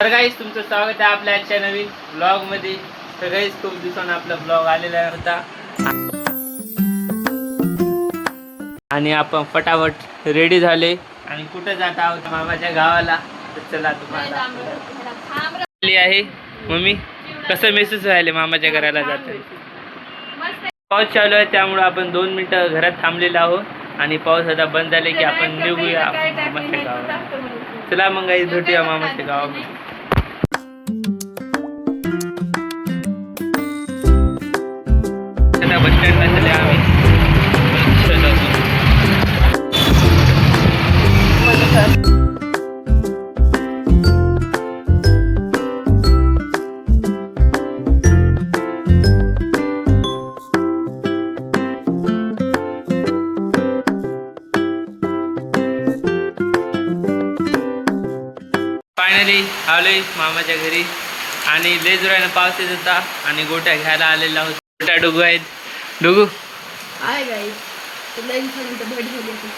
तर गाईस तुमचं स्वागत आहे आपल्या आजच्या नवीन ब्लॉग मध्ये. तर गाईस खूप दिवसांनी आपला ब्लॉग आलेला होता आणि आपण फटाफट रेडी झाले आणि कुठे जात आहोत? मामाच्या गावाला. तर चला तुम्हाला आहे मम्मी कसं मेसेज व्हायले मामाच्या घराला जाते. पाऊस चालू आहे त्यामुळे आपण 2 मिनिटं घरात थांबलेलो आहोत आणि पाऊस आता बंद झाले की आपण निघूया मामाच्या गावाला. चला मग गाईस भेटूया मामाच्या गावामध्ये. बस स्टँडला चले आम्ही. फायनली आलोय मामाच्या घरी आणि लय जोराने पाऊस येत होता आणि गोट्या घ्यायला आलेला आहोत. गोट्या डुगू आहेत. डुगू आहे गाईस, लय दिवसानंतर भेट झाली आहे.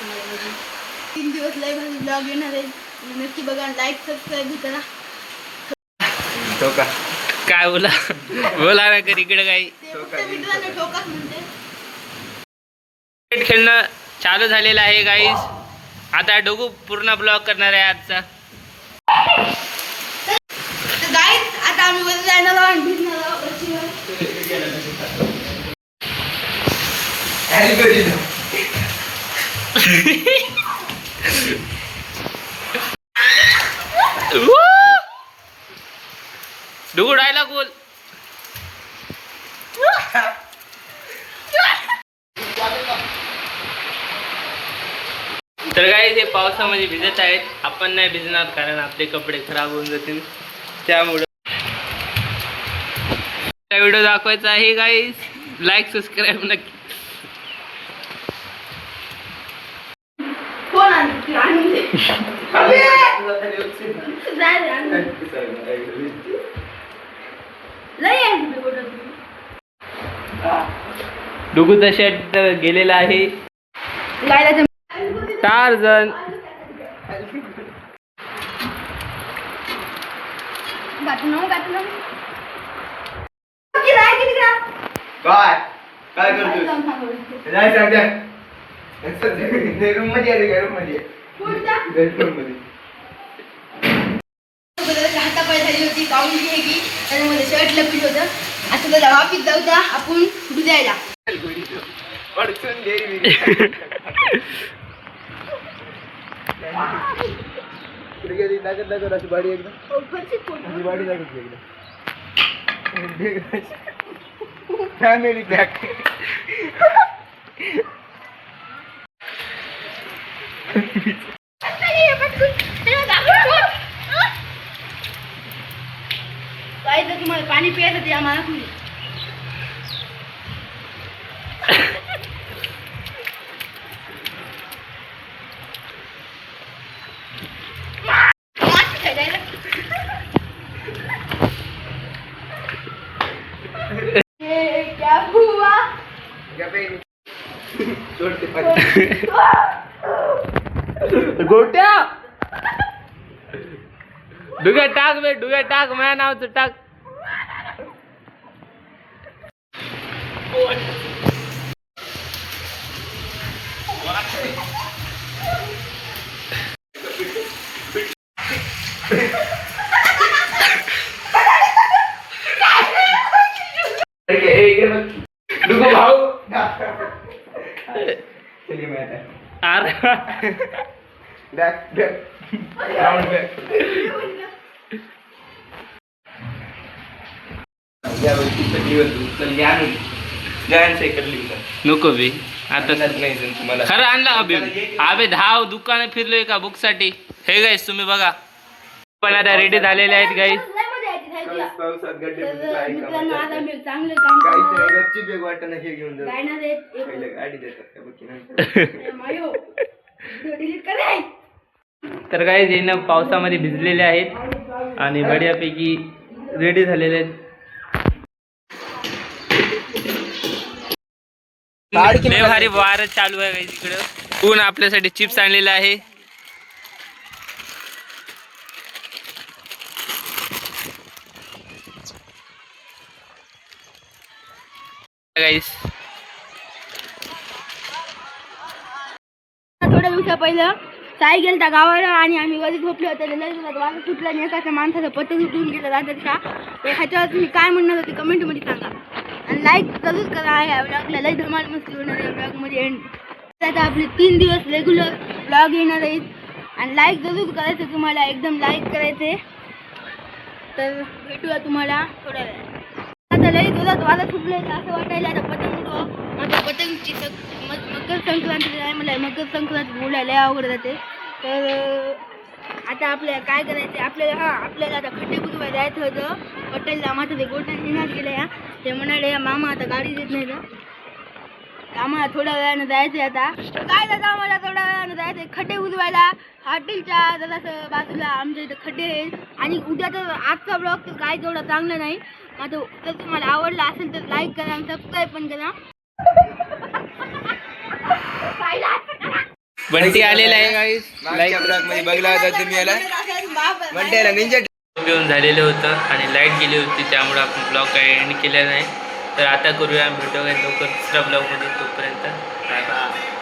3 दिवस लय भारी ब्लॉग येणार आहे. नक्की बघा, लाईक सबस्क्राईब करा. तो का काय बोला बोला ना कर इकडे काही. मित्रांनो ठोकाच म्हणते. क्रिकेट खेळणं चालू झालेलं आहे गाईस. आता डुगू पूर्ण ब्लॉग करणार आहे आजचा. तर गाईस आता आम्ही वर जाणार आहोत, भिजणार आहोत. डुगू डायलॉग बोल. तर काय ते पावसामध्ये भिजत आहेत. आपण नाही भिजणार कारण आपले कपडे खराब होऊन जातील. त्यामुळं व्हिडिओ दाखवायचा आहे गाईस. लाईक सबस्क्राईब नक्की. कोण आणून दे. लय आहे तिथे कुठं तरी. डुगूचा शर्ट गेलेला आहे. गायला 4 जण काय करतोय? नाही सांगते रूम मध्ये आले. रूम मध्ये हातापाय झाली होती, काऊन घ्यायची त्याच्यामध्ये शर्ट लपीत होतं. आता त्याला वापिस जाऊ द्या आपण बुजायला. अडचण गेली. अशी बाडी एकदम बाडी लागत एकदम फॅमिली पॅक. काय तर तुम्हाला पाणी प्यायचं ते आम्हाला तुम्ही क्या हुआ? गोट्या डुग्या टाक बे. डुग्या टाक. माझ्या नावचं टाक. डुगू भाऊ चलिए मैं अरे बैक राउंड बैक. नको बी आता खरं आणला अभि. अबे धाव दुकान फिरलोय का बुक साठी. हे गाईस तुम्ही बघा पण आता रेडी झालेले आहेत गाईस. पावसात गड्डे मित्रांनो आता मी चांगलं काम गपची बेग वाटणं हे घेऊन जाऊ. पहिले गाडी देतात का मायो डिलीट कराय. तर गाईस हे पावसामध्ये भिजलेले आहेत आणि बढियापैकी रेडी झालेले आहेत. लय भारी वारं चालू आहे गाईस इकडं. ऊन आपल्यासाठी चिप्स आणलेला आहे. गाईस. थोड्या दिवसा पहिलं साई गेलता गावाला आणि आम्ही घरी झोपले होते. वाजत सुटला आणि एखाद्या माणसाचं पतंग उडून गेलं रात्रीच्या. ह्याच्यावर तुम्ही काय म्हणणार होते कमेंटमध्ये सांगा आणि लाईक जरूर करा. ह्या ब्लॉगला लई धमाल मस्ती होणार आहे ब्लॉगमध्ये एंड. आता आपले 3 दिवस रेग्युलर ब्लॉग येणार आहेत आणि लाईक जरूर करायचं तुम्हाला, एकदम लाईक करायचे. तर भेटूया तुम्हाला थोड्या वेळात. आता लई जोरात वाजत सुटले असं वाटायला आता पतंग उडवा. माझ्या पतंगची मकर संक्रांती आहे, मला मकर संक्रांती बोलायला अवघड जाते. तर आता आपल्याला काय करायचं आपल्याला आता खड्डे बुजवायला जायचं होतं हॉटेलला. माझं ते गोठ्यात येणार गेलं ते म्हणाले मामा आता गाडी देत नाही ना, आम्हाला थोड्या वेळानं जायचं आहे. आता काय जातं आम्हाला थोड्या वेळानं जायचं आहे खड्डे बुजवायला हॉटेलच्या जरासं बाजूला. आमच्या इथं खड्डे आहेत आणि उद्या तर आजचा ब्लॉग तर काय तेवढा चांगला नाही. आता जर तुम्हाला आवडला असेल तर लाईक करा आणि सबस्क्राईब पण करा. बंटी आलेला आहे गाईस. मागच्या ब्लॉग मध्ये बघला होता तुम्ही याला बंट्याला निंजा घेऊन झालेलं होतं आणि लाईट गेली होती त्यामुळे आपण ब्लॉग काही एंड केला नाही. तर आता करूया भेटूया लवकर दुसऱ्या ब्लॉगमध्ये. तोपर्यंत बाय बाय.